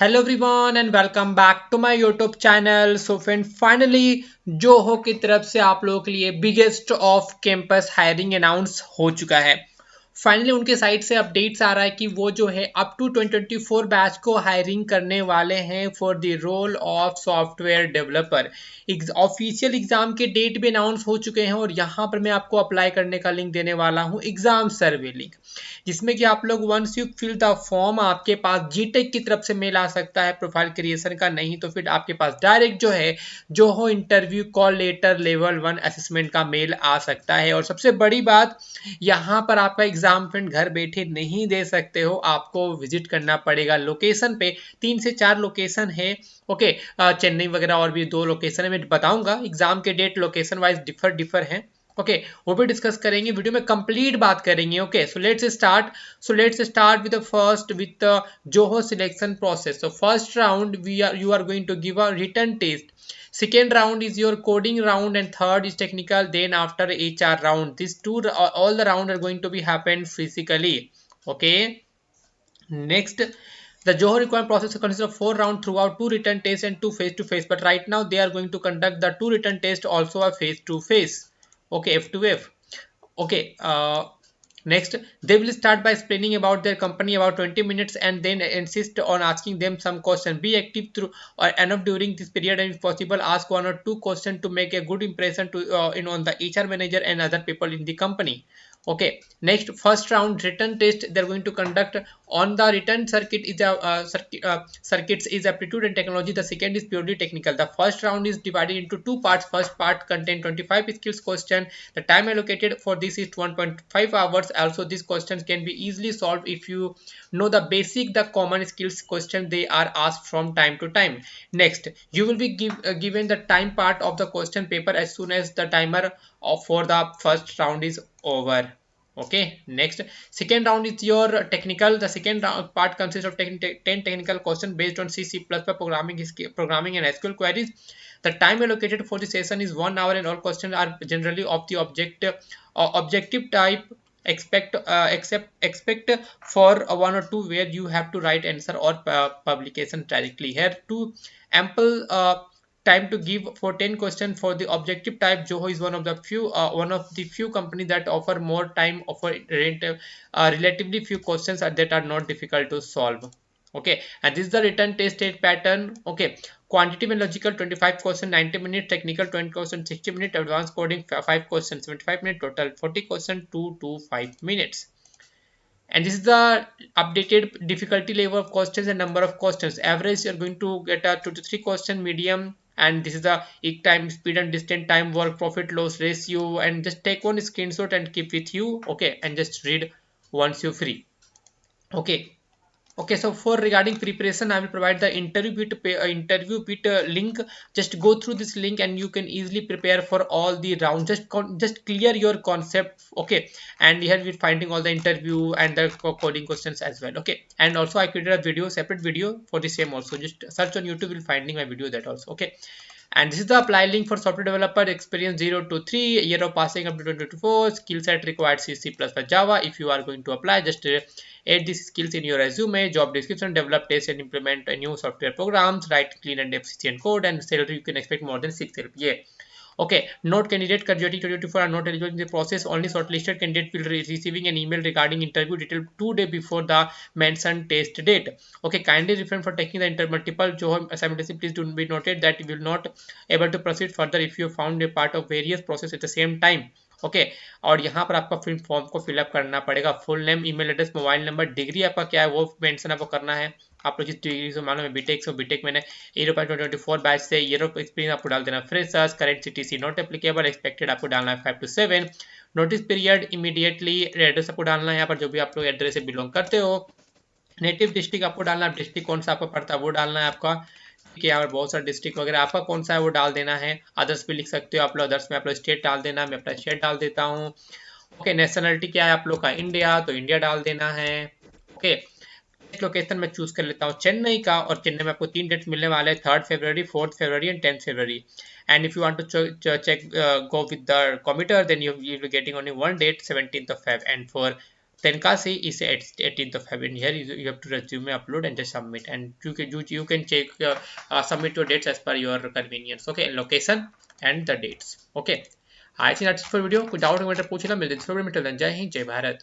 Hello everyone and welcome back to my YouTube channel. So friend finally Zoho की तरफ से आप लोगों के लिए biggest of campus hiring announce हो चुका है। फाइनली उनके साइड से अपडेट्स आ रहा है कि वो जो है अप टू 2024 बैच को हायरिंग करने वाले हैं for the role of software developer. Official exam के डेट भी अनाउंस हो चुके हैं और यहाँ पर मैं आपको अप्लाई करने का लिंक देने वाला हूँ, एग्जाम सर्वे लिंक, जिसमें कि आप लोग once you fill the form आपके पास जीटेक की तरफ से मेल आ सकता है प्रोफाइल क्रिएशन का, नहीं तो फिर आपके पास डायरेक्ट जो है जो हो interview call letter level 1 assessment का मेल आ सकता है। और सबसे बड़ी बात, यहाँ पर आपका एग्जाम फ्रेंड घर बैठे नहीं दे सकते हो, आपको विजिट करना पड़ेगा लोकेशन पे। 3 से 4 लोकेशन है, ओके। चेन्नई वगैरह और भी 2 लोकेशन है, मैं बताऊंगा एग्जाम के डेट लोकेशन वाइज डिफर है, ओके। वो भी डिस्कस करेंगे, वीडियो में कंप्लीट बात करेंगे, okay. So let's start with the first with Zoho selection process. So first round you are going to give a written test. Second round is your coding round and third is technical. Then after HR round, these two all the round are going to be happen physically, okay. Next, the Johor requirement process consists of 4 rounds throughout, 2 written tests and 2 face-to-face. But right now they are going to conduct the 2 written tests also a face-to-face. Okay, F2F. Okay. Next, they will start by explaining about their company about 20 minutes and then insist on asking them some questions. Be active through or enough during this period, and if possible, ask 1 or 2 questions to make a good impression to on the HR manager and other people in the company. Okay. Next, first round written test they're going to conduct on the written circuit is a circuits is aptitude and technology. The second is purely technical. The first round is divided into 2 parts. First part contain 25 skills question. The time allocated for this is 1.5 hours. Also, these questions can be easily solved if you know the basic, the common skills question they are asked from time to time. Next, you will be given the time part of the question paper as soon as the timer for the first round is over. Okay. Next, second round is your technical. The second part consists of 10 technical questions based on C++ programming and SQL queries. The time allocated for the session is 1 hour and all questions are generally of the objective type. Expect for 1 or 2 where you have to write answer or publication directly. Here two ample time to give for 10 questions for the objective type. Zoho is one of the few companies that offer more time, offer relatively few questions that are not difficult to solve, okay. And this is the written test state pattern, okay. Quantitative and logical 25 questions 90 minutes, technical 20 questions 60 minutes, advanced coding 5 questions 75 minutes, total 40 questions 2 to 5 minutes. And this is the updated difficulty level of questions and number of questions. Average you're going to get a 2 to 3 question, medium, and this is the time, speed and distance, time, work, profit, loss ratio. And just take one screenshot and keep with you, okay, and just read once you're free, okay. Okay, so for regarding preparation, I will provide the interview bit link. Just go through this link and you can easily prepare for all the rounds. Just clear your concept, okay. And here we're finding all the interview and the coding questions as well, okay. And also I created a separate video for the same also. Just search on YouTube, will finding my video that also, okay. And this is the apply link for software developer experience 0 to 3, year of passing up to 2024, skill set required C++ Java. If you are going to apply, just add these skills in your resume, job description, develop, test and implement a new software programs, write clean and efficient code, and salary you can expect more than 6 LPA. Okay, note candidate graduating 2024 are not eligible in the process. Only shortlisted candidate will be receiving an email regarding interview detail 2 days before the mentioned test date. Okay, kindly refrain for taking the multiple Zoho simultaneously. Please do be noted that you will not able to proceed further if you found a part of various process at the same time. Okay और यहाँ पर आपका फिर form को fill up करना पड़ेगा। Full name, email address, mobile number, degree आपका क्या है वो मेंशन आपको करना है। आप लोग जिस डिग्री से मालूम है बीटेक से, बीटेक मैंने ईयर ऑफ 2024 बैच से, ईयर ऑफ एक्सपीरियंस आपको डाल देना freshers, current CTC not applicable, expected आपको डालना है 5 to 7, notice period immediately, address आपको डालना है यहाँ पर जो भी आप लोग एड्रेस से बिलोंग करते हो, नेटिव डिस्ट्रिक्ट आपको डालना है, डिस्ट्रिक्ट कौन सा आपको पड़ता है वो डालना है आपका, ठीक है। यहाँ पर बहुत सारे डिस्ट्रिक्ट वगैरह आपका कौन सा है वो डाल देना है। अदर्स भी लिख सकते हो आप लोग, अदर्स में आप लोग स्टेट डाल देना, मैं अपना स्टेट डाल देता हूँ, ओके। नेशनलिटी क्या है आप लोग का, इंडिया, तो इंडिया डाल देना है, ओके। लोकेशन में चूज कर लेता हूँ चेन्नई का, और चेन्नई में आपको 3 डेट्स मिलने वाले हैं, 3rd February, 4th February and 10th February. And if you want to check go with the commuter, then you will be getting only one date, 17th of Feb. And for Tenkasi is 18th of February. Here you have to resume, upload, and just submit. And you can check submit your dates as per your convenience. Okay, location and the dates. Okay. I think that's it for video. कुछ doubt वगैरह पूछना मिलते हैं जय हिंद जय भारत.